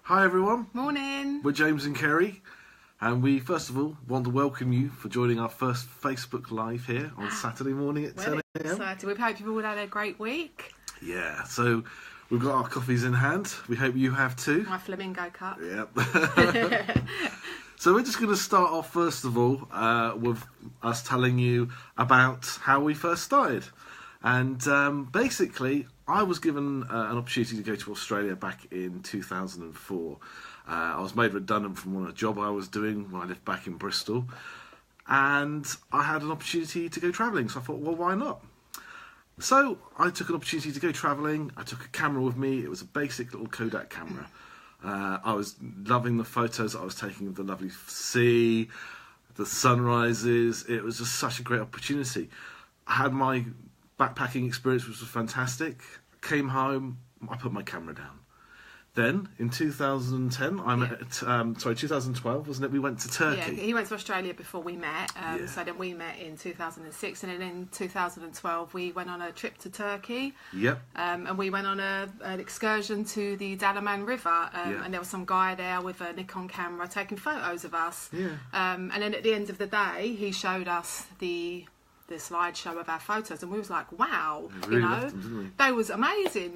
Hi everyone. Morning. We're James and Kerrie, and we first of all want to welcome you for joining our first Facebook Live here on Saturday morning at 10 a.m. Excited. We hope you've all had a great week. Yeah, so we've got our coffees in hand. We hope you have too. My flamingo cup. Yep. So we're just going to start off first of all with us telling you about how we first started. And basically, I was given an opportunity to go to Australia back in 2004. I was made redundant from a job I was doing when I lived back in Bristol. And I had an opportunity to go travelling, so I thought, well, why not? So I took an opportunity to go travelling. I took a camera with me. It was a basic little Kodak camera. I was loving the photos I was taking of the lovely sea, the sunrises. It was just such a great opportunity. I had my backpacking experience, which was fantastic. Came home, I put my camera down. Then, in 2012, wasn't it? We went to Turkey. Yeah, he went to Australia before we met. So then we met in 2006, and then in 2012 we went on a trip to Turkey. Yep. And we went on an excursion to the Dalaman River, and there was some guy there with a Nikon camera taking photos of us. Yeah. And then at the end of the day, he showed us the slideshow of our photos, and we was like, wow, really loved them, didn't we? They was amazing,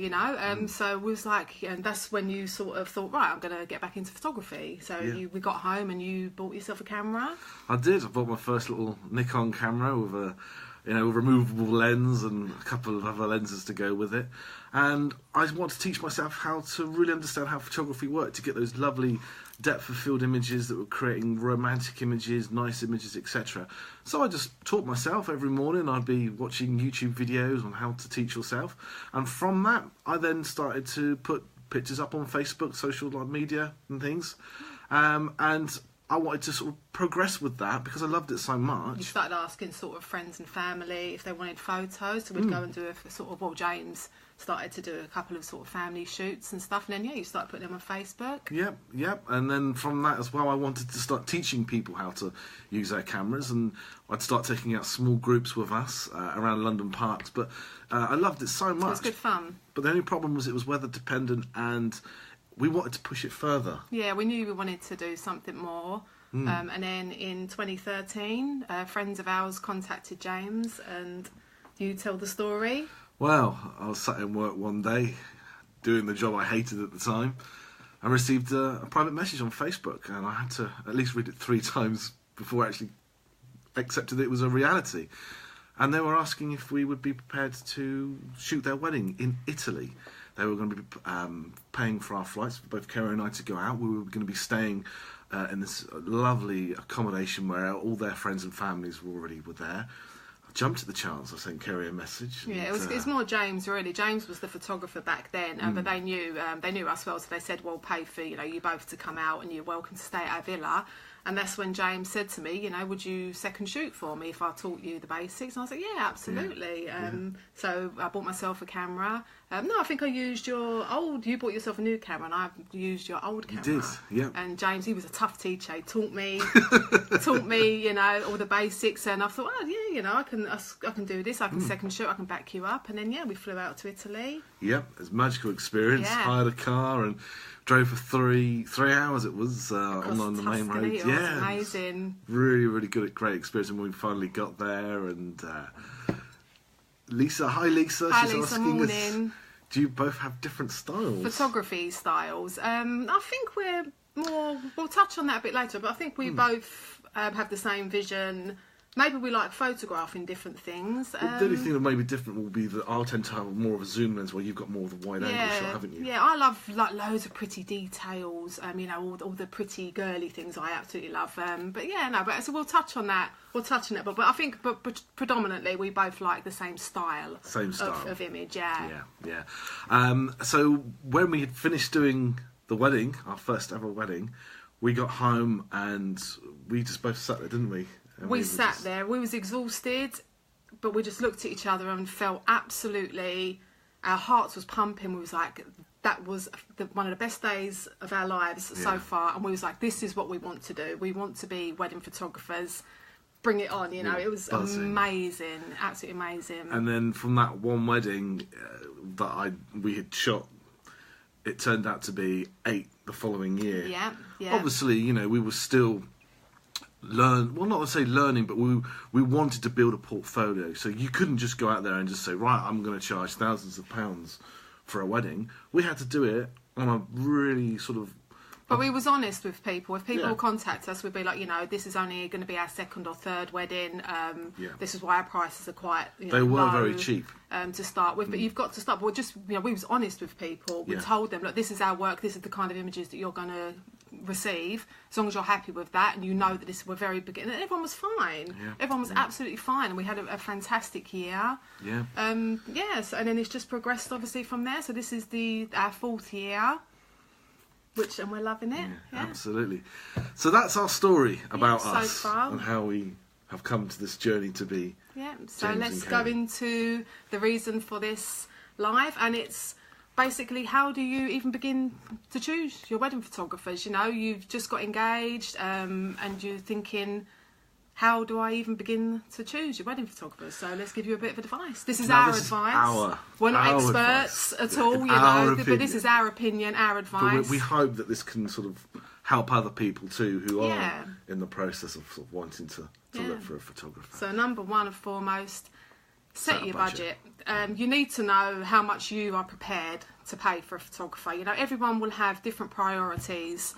so we was like, and that's when you sort of thought, right, I'm going to get back into photography. So we got home and you bought yourself a camera. I did. I bought my first little Nikon camera with a removable lens and a couple of other lenses to go with it. And I wanted to teach myself how to really understand how photography worked, to get those lovely depth of field images that were creating romantic images, nice images, etc. So I just taught myself every morning. I'd be watching YouTube videos on how to teach yourself. And from that, I then started to put pictures up on Facebook, social media and things. And I wanted to sort of progress with that because I loved it so much. You started asking sort of friends and family if they wanted photos, so we'd go and do a sort of, well, James started to do a couple of sort of family shoots and stuff, and then you started putting them on Facebook. Yep. And then from that as well, I wanted to start teaching people how to use their cameras, and I'd start taking out small groups with us around London parks. But I loved it so much. It was good fun. But the only problem was it was weather dependent, and we wanted to push it further. Yeah, we knew we wanted to do something more. And then in 2013, friends of ours contacted James, and you tell the story. Well, I was sat in work one day, doing the job I hated at the time, and received a private message on Facebook, and I had to at least read it 3 times before I actually accepted that it was a reality. And they were asking if we would be prepared to shoot their wedding in Italy. They were going to be paying for our flights for both Kerrie and I to go out. We were going to be staying in this lovely accommodation where all their friends and families were already there. I jumped at the chance. I sent Kerrie a message. Yeah, it's more James really. James was the photographer back then, but they knew us well, so they said, "Well, pay for you both to come out, and you're welcome to stay at our villa." And that's when James said to me, would you second shoot for me if I taught you the basics? And I was like, yeah, absolutely. So I bought myself a camera. No, I think I used your old. You bought yourself a new camera, and I used your old camera. You did, yeah. And James, he was a tough teacher. He taught me, all the basics. And I thought, oh yeah, I can do this. I can second shoot. I can back you up. And then we flew out to Italy. Yep, it's a magical experience. Yeah. Hired a car and drove for 3 hours. It was on the main road. It was amazing. Really, really great experience. And when we finally got there, and Lisa, hi Lisa. Hi She's Lisa, asking morning. us, do you both have different styles? Photography styles. I think we're more. We'll touch on that a bit later, but I think we both have the same vision. Maybe we like photographing different things. The only thing that may be different will be that I'll tend to have more of a zoom lens, where you've got more of a wide angle shot, haven't you? Yeah, I love loads of pretty details. All the pretty girly things I absolutely love. So we'll touch on that. But I think, but predominantly we both like the same style. Of image. Yeah. So when we had finished doing the wedding, our first ever wedding, we got home and we just both sat there, didn't we? We sat there, we was exhausted, but we just looked at each other and felt absolutely, our hearts was pumping. We was like, that was one of the best days of our lives so far. And we was like, this is what we want to do. We want to be wedding photographers. Bring it on, it was buzzing. Amazing, absolutely amazing. And then from that one wedding we had shot it turned out to be 8 the following year. Yeah, yeah. Obviously, you know, we were still not to say learning, but we wanted to build a portfolio. So you couldn't just go out there and just say, right, I'm going to charge thousands of pounds for a wedding. We had to do it on a really sort of... But we was honest with people. If people contact us, we'd be like, you know, this is only going to be our 2nd or 3rd wedding. This is why our prices are quite, they were low, very cheap to start with. But you've got to start. Well, just, you know, we was honest with people. We told them, look, this is our work. This is the kind of images that you're going to receive. As long as you're happy with that, and you know that this was very beginning. And everyone was fine. Yeah. Everyone was absolutely fine, and we had a fantastic year. Yeah. Yes, and then it's just progressed obviously from there. So this is our 4th year. And we're loving it. Yeah, absolutely. So that's our story about so us far. and how we have come to this journey to be. Yeah. So James let's and go Kerrie. into the reason for this live, and it's basically how do you even begin to choose your wedding photographers? You know, you've just got engaged, and you're thinking, how do I even begin to choose your wedding photographers? So let's give you a bit of advice. This is our advice. We're not experts at all, you know, but this is our opinion, our advice. But we hope that this can sort of help other people too who are in the process of, sort of wanting to look for a photographer. So number one and foremost, set your budget. You need to know how much you are prepared to pay for a photographer. You know, everyone will have different priorities.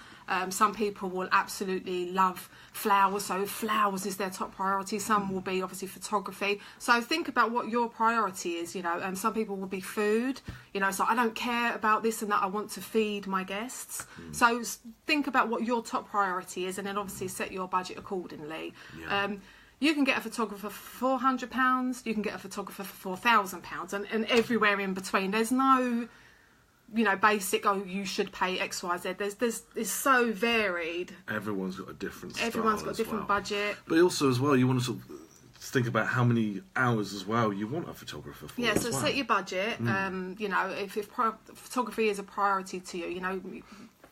Some people will absolutely love flowers, so flowers is their top priority. Some will be obviously photography. So think about what your priority is. You know, some people will be food. You know, so I don't care about this and that. I want to feed my guests. So think about what your top priority is, and then obviously set your budget accordingly. Yeah. You can get a photographer for £400. You can get a photographer for £4,000, and everywhere in between. There's no, you know, basic. Oh, you should pay X, Y, Z. It's so varied. Everyone's got a different. Everyone's got a different budget. But also as well, you want to sort of think about how many hours as well you want a photographer for. Yeah, so set your budget. You know, if photography is a priority to you, you know,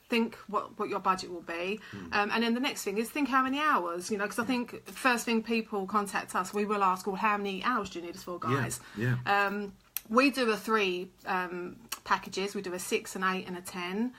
think what your budget will be, and then the next thing is think how many hours. You know, because I think first thing people contact us, we will ask, well, how many hours do you need us for, guys? Yeah. We do a 3 packages. We do a 6, an 8, and a 10.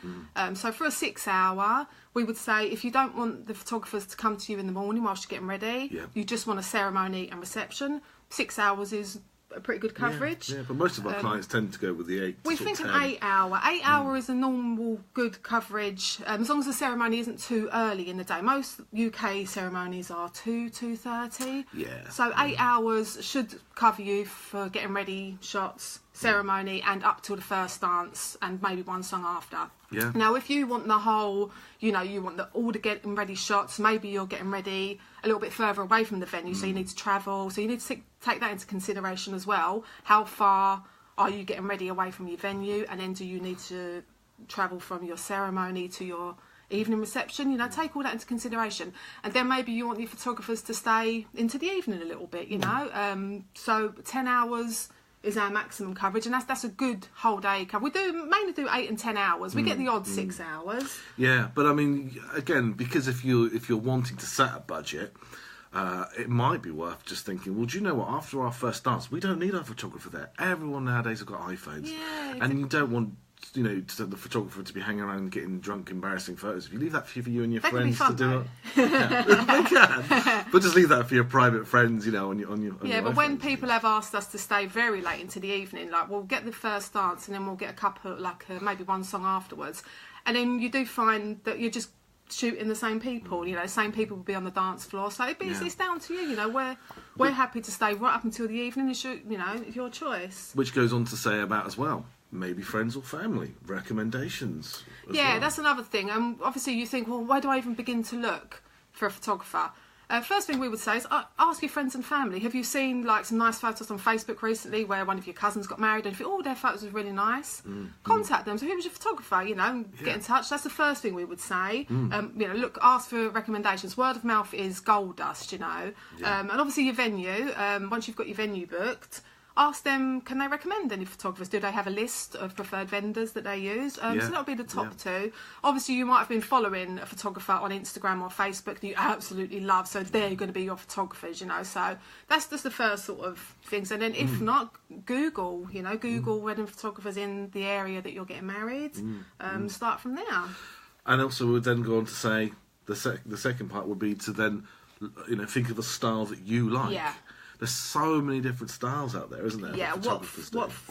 So for a 6 hour, we would say if you don't want the photographers to come to you in the morning whilst you're getting ready, you just want a ceremony and reception. 6 hours is a pretty good coverage. Yeah, but most of our clients tend to go with the 8. We think an 8 hour. 8 hour is a normal good coverage, as long as the ceremony isn't too early in the day. Most UK ceremonies are 2:30. Yeah. So 8 hours should cover you for getting ready, shots, ceremony, and up till the first dance, and maybe one song after. Yeah. Now, if you want the whole, you know, you want all the getting ready shots, maybe you're getting ready a little bit further away from the venue, so you need to travel. So you need to take that into consideration as well. How far are you getting ready away from your venue? And then do you need to travel from your ceremony to your evening reception? You know, take all that into consideration. And then maybe you want your photographers to stay into the evening a little bit, you know. So 10 hours is our maximum coverage, and that's a good whole day cover. We mainly do 8 and 10 hours. We get the odd 6 hours. Yeah, but I mean, again, because if you're wanting to set a budget, it might be worth just thinking, well, do you know what? After our first dance, we don't need our photographer there. Everyone nowadays have got iPhones, and you don't want, you know, the photographer to be hanging around getting drunk, embarrassing photos. If you leave that for you and your friends to do it, they can. But just leave that for your private friends, you know, on your. Yeah, but when people have asked us to stay very late into the evening, like we'll get the first dance and then we'll get a couple, like maybe one song afterwards, and then you do find that you're just shooting the same people. You know, the same people will be on the dance floor. So it's down to you. You know, we're happy to stay right up until the evening and shoot. You know, it's your choice. Which goes on to say about as well, maybe friends or family recommendations. Yeah, that's another thing. Obviously, you think, well, where do I even begin to look for a photographer? First thing we would say is ask your friends and family. Have you seen like some nice photos on Facebook recently where one of your cousins got married and you think, oh, their photos are really nice? Contact them. So who was your photographer? You know, get in touch. That's the first thing we would say. You know, ask for recommendations. Word of mouth is gold dust, you know. And obviously your venue, once you've got your venue booked, ask them, can they recommend any photographers? Do they have a list of preferred vendors that they use? So that'll be the top two. Obviously, you might have been following a photographer on Instagram or Facebook that you absolutely love, so they're going to be your photographers, you know. So that's just the first sort of things. And then if not, Google, you know, Google wedding photographers in the area that you're getting married. Start from there. And also, we'll then go on to say the second part would be to then, you know, think of a style that you like. Yeah. There's so many different styles out there, isn't there? Yeah, what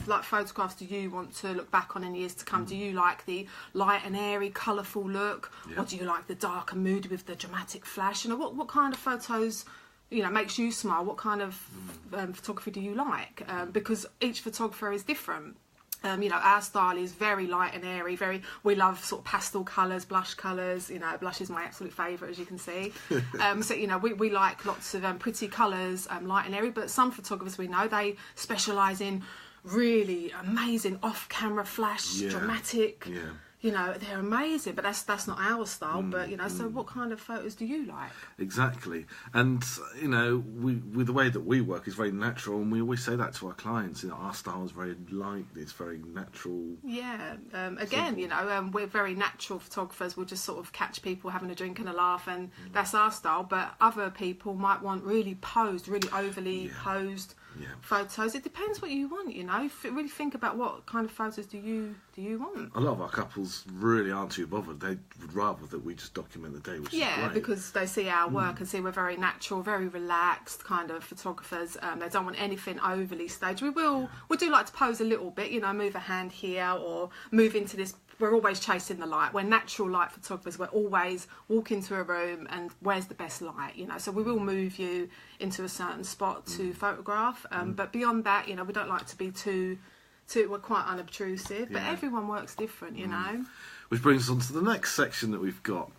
like photographs do you want to look back on in years to come? Do you like the light and airy, colourful look? Or do you like the dark and moody with the dramatic flash? You know, what kind of photos, you know, makes you smile? What kind of photography do you like? Because each photographer is different. You know, our style is very light and airy. We love sort of pastel colours, blush colours. You know, blush is my absolute favourite, as you can see. So, you know, we like lots of pretty colours, light and airy. But some photographers we know, they specialise in really amazing off-camera flash, dramatic. Yeah. You know, they're amazing, but that's not our style. But, you know, so what kind of photos do you like? Exactly. And, you know, with the way that we work is very natural, and we always say that to our clients. You know, our style is very light, it's very natural. Yeah. Again, you know, we're very natural photographers. We'll just sort of catch people having a drink and a laugh, and that's our style. But other people might want really posed, really overly posed photos. It depends what you want, you know. Really think about what kind of photos do you want. A lot of our couples really aren't too bothered. They would rather that we just document the day, which is great. Because they see our work and see we're very natural, very relaxed kind of photographers. They don't want anything overly staged. We do like to pose a little bit, you know, move a hand here or move into this. We're always chasing the light. We're natural light photographers. We're always walk into a room and where's the best light, you know. So we will move you into a certain spot to photograph. But beyond that, you know, we don't like to be too we're quite unobtrusive. But everyone works different, you know. Which brings us on to the next section that we've got.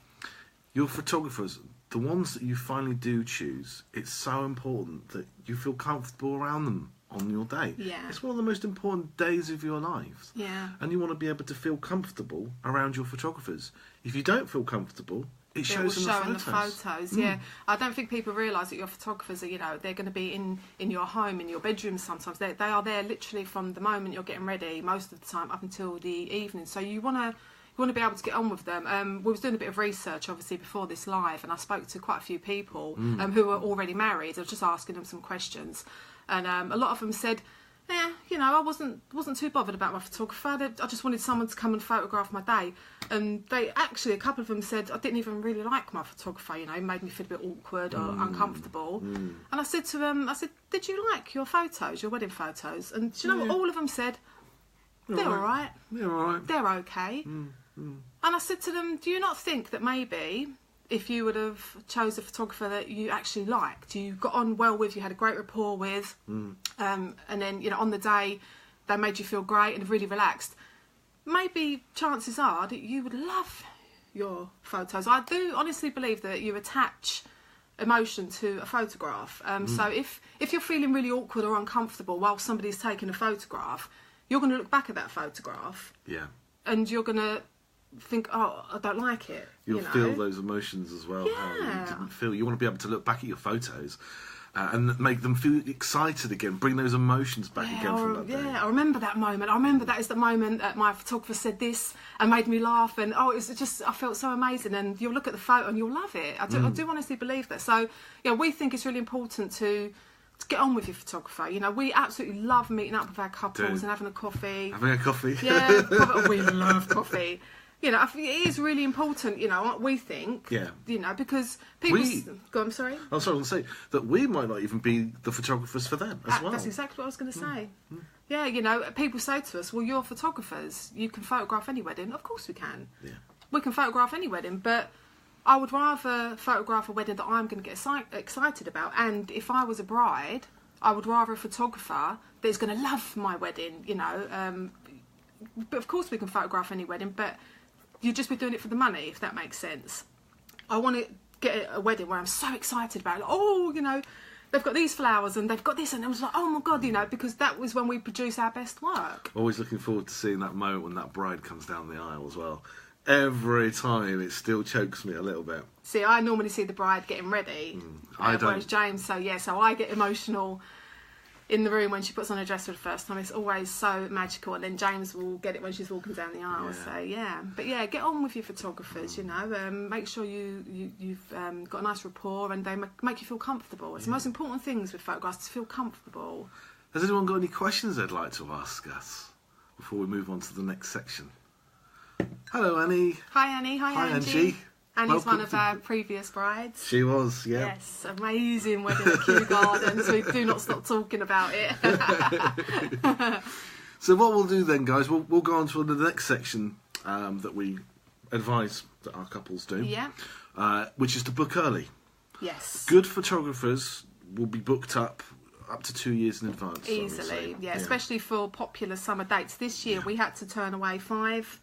Your photographers, the ones that you finally do choose, it's so important that you feel comfortable around them on your day. Yeah. It's one of the most important days of your lives. Yeah. And you want to be able to feel comfortable around your photographers. If you don't feel comfortable, it shows in the photos. Yeah. I don't think people realise that your photographers are, you know, they're going to be in your home, in your bedroom sometimes. They are there literally from the moment you're getting ready, most of the time up until the evening. So you want to be able to get on with them. We was doing a bit of research, obviously, before this live, and I spoke to quite a few people who were already married. I was just asking them some questions. And a lot of them said, you know, I wasn't too bothered about my photographer. I just wanted someone to come and photograph my day. And a couple of them said, I didn't even really like my photographer, you know, it made me feel a bit awkward or uncomfortable. And I said to them, did you like your photos, your wedding photos? And do you know what all of them said? They're all right. They're all right. They're okay. And I said to them, do you not think that maybe if you would have chose a photographer that you actually liked, you got on well with, you had a great rapport with, and then, you know, on the day they made you feel great and really relaxed, maybe chances are that you would love your photos. I do honestly believe that you attach emotion to a photograph. So if you're feeling really awkward or uncomfortable while somebody's taking a photograph, you're going to look back at that photograph. Yeah. And you're going to think, oh, I don't like it. You'll feel those emotions as well. Yeah. How you didn't feel. You want to be able to look back at your photos and make them feel excited again, bring those emotions back again from that day. Yeah, I remember that moment. I remember that is the moment that my photographer said this and made me laugh, and it's just, I felt so amazing. And you'll look at the photo and you'll love it. I do honestly believe that. So, yeah, we think it's really important to get on with your photographer. You know, we absolutely love meeting up with our couples and having a coffee. Having a coffee. Yeah, we love coffee. You know, it is really important, you know, we think. Yeah. You know, because people... Go on, sorry. I was going to say that we might not even be the photographers for them as well. That's exactly what I was going to say. Yeah, you know, people say to us, well, you're photographers. You can photograph any wedding. Of course we can. Yeah. We can photograph any wedding, but I would rather photograph a wedding that I'm going to get excited about. And if I was a bride, I would rather a photographer that is going to love my wedding, you know. But of course we can photograph any wedding, but you'd just be doing it for the money, if that makes sense. I want to get a wedding where I'm so excited about it. Oh, you know, they've got these flowers and they've got this, and I was like, oh my God, you know, because that was when we produce our best work. Always looking forward to seeing that moment when that bride comes down the aisle as well. Every time it still chokes me a little bit. See, I normally see the bride getting ready, I don't. whereas James, so I get emotional in the room when she puts on her dress for the first time. It's always so magical, and then James will get it when she's walking down the aisle. But get on with your photographers. Make sure you've got a nice rapport, and they make you feel comfortable. It's the most important things with photographs, to feel comfortable. Has anyone got any questions they'd like to ask us before we move on to the next section? Hello, Annie. Hi, Annie. Hi, Angie. Annie's one of our previous brides. She was, yeah. Yes, amazing wedding at Kew Gardens. We do not stop talking about it. So what we'll do then, guys, we'll go on to the next section that we advise that our couples do. Yeah. Which is to book early. Yes. Good photographers will be booked up to 2 years in advance. Easily, yeah, especially for popular summer dates. This year we had to turn away five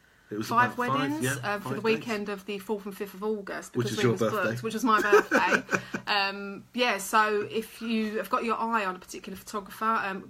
weddings for the weekend of the 4th and 5th of August, because which is your birthday. Booked, which was my birthday. So if you have got your eye on a particular photographer,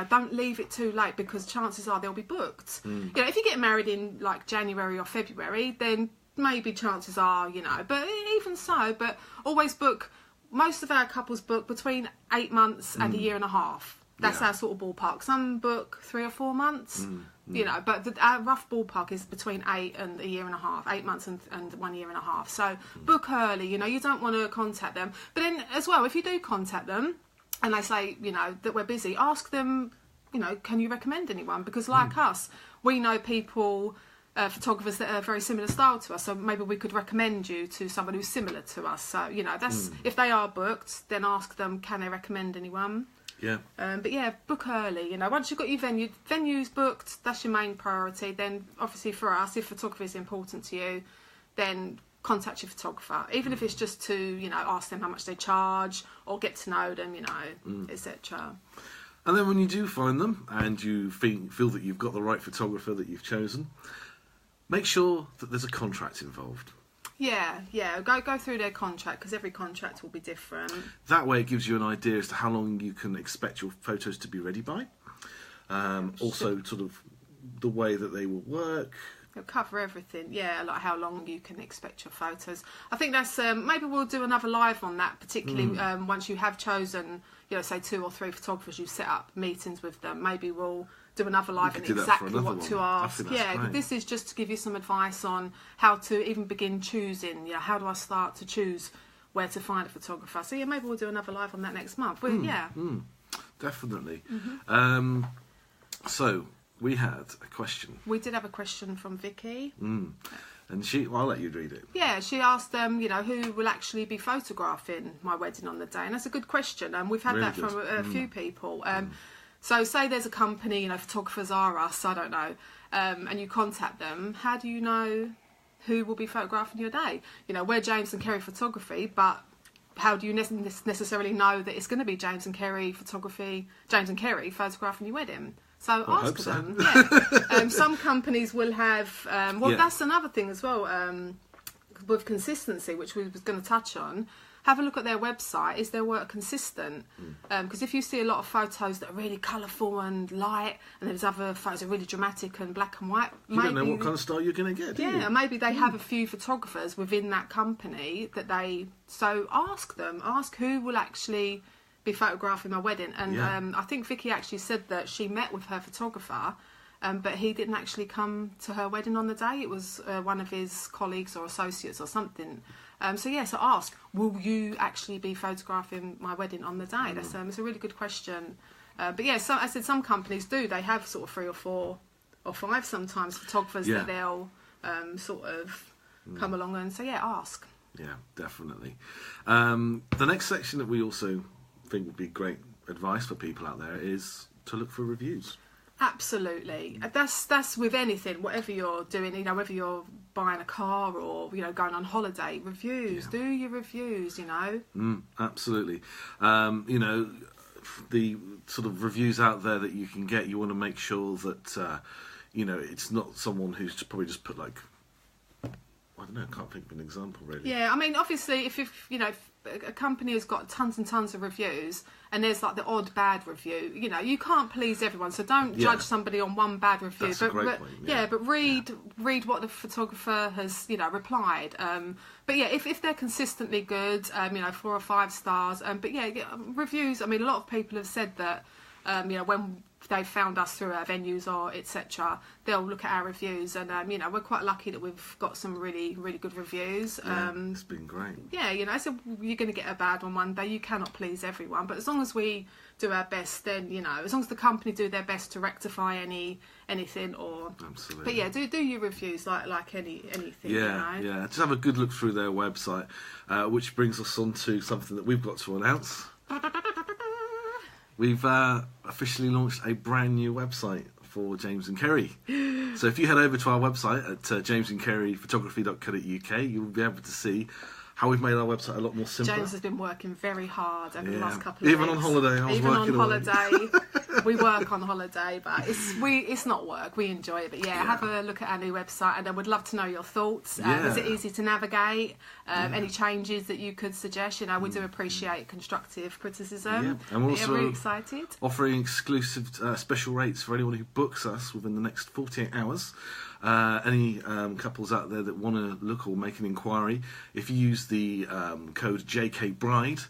don't leave it too late, because chances are they'll be booked. If you get married in like January or February, then maybe chances are, but even so, but always book. Most of our couples book between 8 months and a year and a half. That's our sort of ballpark. Some book 3 or 4 months, but our rough ballpark is between 8 and a year and a half, 8 months and 1 year and a half. So book early, you don't want to contact them. But then as well, if you do contact them and they say, that we're busy, ask them, can you recommend anyone? Because like us, we know people, photographers that are very similar style to us, so maybe we could recommend you to someone who's similar to us. So, that's if they are booked, then ask them, can they recommend anyone? Yeah. Book early. Once you've got your venues booked, that's your main priority. Then, obviously, for us, if photography is important to you, then contact your photographer. Even if it's just to, ask them how much they charge, or get to know them, etc. And then when you do find them, and you feel that you've got the right photographer that you've chosen, make sure that there's a contract involved. Yeah. Go through their contract, because every contract will be different. That way it gives you an idea as to how long you can expect your photos to be ready by. Also, sort of the way that they will work. It'll cover everything, like how long you can expect your photos. I think that's, maybe we'll do another live on that, particularly once you have chosen, say 2 or 3 photographers, you've set up meetings with them. Maybe we'll do another live on exactly what to ask. This is just to give you some advice on how to even begin choosing. How do I start to choose where to find a photographer? So maybe we'll do another live on that next month. Definitely. So we had a question. We did have a question from Vicky. And I'll let you read it. Yeah, she asked who will actually be photographing my wedding on the day, and that's a good question. And we've had really that from a few people. So say there's a company, photographers are us, I don't know, and you contact them. How do you know who will be photographing your day? We're James and Kerrie Photography, but how do you necessarily know that it's going to be James and Kerrie photographing your wedding? So ask them. Yeah. Some companies will have. That's another thing as well. With consistency, which we was going to touch on. Have a look at their website. Is their work consistent? Because if you see a lot of photos that are really colourful and light, and there's other photos that are really dramatic and black and white, you don't know what kind of style you're going to get, do you? Maybe they have a few photographers within that company that they... So ask them. Ask who will actually be photographing my wedding. And I think Vicky actually said that she met with her photographer, but he didn't actually come to her wedding on the day. It was one of his colleagues or associates or something. So ask, will you actually be photographing my wedding on the day? That's it's a really good question. So I said some companies do. They have sort of 3 or 4 or 5 sometimes photographers that they'll sort of come along and say, ask. Yeah, definitely. The next section that we also think would be great advice for people out there is to look for reviews. Absolutely. That's with anything, whatever you're doing, whether you're buying a car or, going on holiday, reviews, do your reviews, Absolutely. The sort of reviews out there that you can get, you want to make sure that, it's not someone who's probably just put like, I don't know, I can't think of an example really. Yeah, I mean, obviously, if a company has got tons and tons of reviews and there's like the odd bad review, you can't please everyone, so don't judge somebody on one bad review. That's a great point. But read what the photographer has replied. If they're consistently good, 4 or 5 stars. Reviews. I mean, a lot of people have said that you know, when they've found us through our venues or etc., they'll look at our reviews, and you know, we're quite lucky that we've got some really good reviews. It's been great. Yeah, you know, so you're going to get a bad one day. You cannot please everyone, but as long as we do our best, then, you know, as long as the company do their best to rectify anything, or Absolutely. but yeah, do your reviews like anything. Yeah, you know? yeah. Just have a good look through their website, which brings us on to something that we've got to announce. We've officially launched a brand new website for James and Kerrie. So if you head over to our website at jamesandkerriephotography.co.uk, you'll be able to see how we've made our website a lot more simpler. James has been working very hard over the last couple of Even weeks. on holiday, I was Even working on holiday. We work on holiday, but it's not work. We enjoy it. But yeah, have a look at our new website, and I would love to know your thoughts. Is it easy to navigate? Any changes that you could suggest? You know, we do appreciate constructive criticism. Yeah. And we're also really excited. offering exclusive special rates for anyone who books us within the next 48 hours. Any couples out there that want to look or make an inquiry, if you use the code JKBRIDE,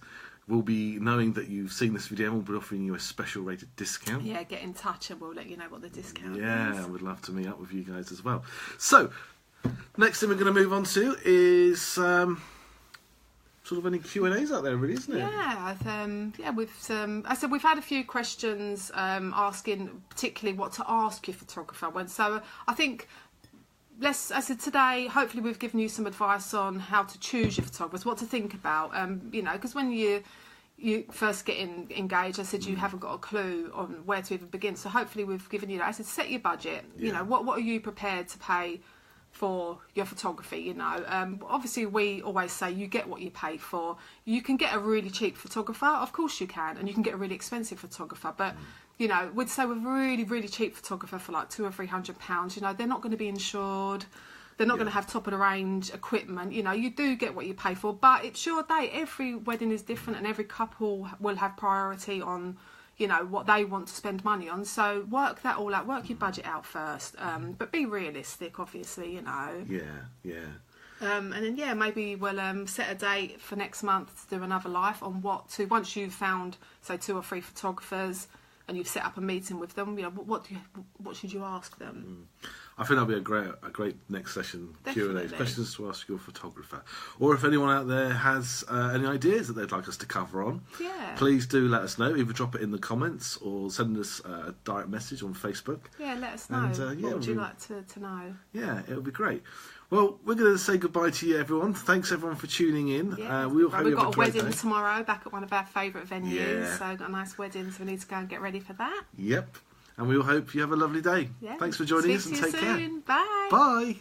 we'll be knowing that you've seen this video and we'll be offering you a special rated discount. Yeah, get in touch and we'll let you know what the discount is. Yeah, I would love to meet up with you guys as well. So, next thing we're going to move on to is sort of any Q&As out there, really, isn't it? Yeah, I said we've had a few questions asking particularly what to ask your photographer when. So I think I said today, hopefully we've given you some advice on how to choose your photographers, what to think about. You know, because when you first get engaged, I said you haven't got a clue on where to even begin. So hopefully we've given you that. I said set your budget. Yeah. You know, what are you prepared to pay for your photography? You know, obviously we always say you get what you pay for. You can get a really cheap photographer, of course you can, and you can get a really expensive photographer, but you know, we'd say with a really cheap photographer for like £200 or £300, you know, they're not going to be insured, they're not going to have top of the range equipment. You know, you do get what you pay for, but it's your day. Every wedding is different, and every couple will have priority on, you know, what they want to spend money on. So work that all out, work your budget out first, but be realistic, obviously, you know. Yeah. And then maybe we'll set a date for next month to do another live on what to, once you've found say 2 or 3 photographers and you've set up a meeting with them, you know, what should you ask them? I think that'll be a great next session. Definitely. Q&A, questions to ask your photographer, or if anyone out there has any ideas that they'd like us to cover on, please do let us know. Either drop it in the comments or send us a direct message on Facebook. Yeah, let us know. And, what would you like to know? Yeah, it'll be great. Well, we're going to say goodbye to you, everyone. Thanks, everyone, for tuning in. Yeah, We've got a wedding tomorrow back at one of our favourite venues. Yeah. So got a nice wedding, so we need to go and get ready for that. Yep. And we all hope you have a lovely day. Yeah. Thanks for joining us, and take care. Bye. Bye.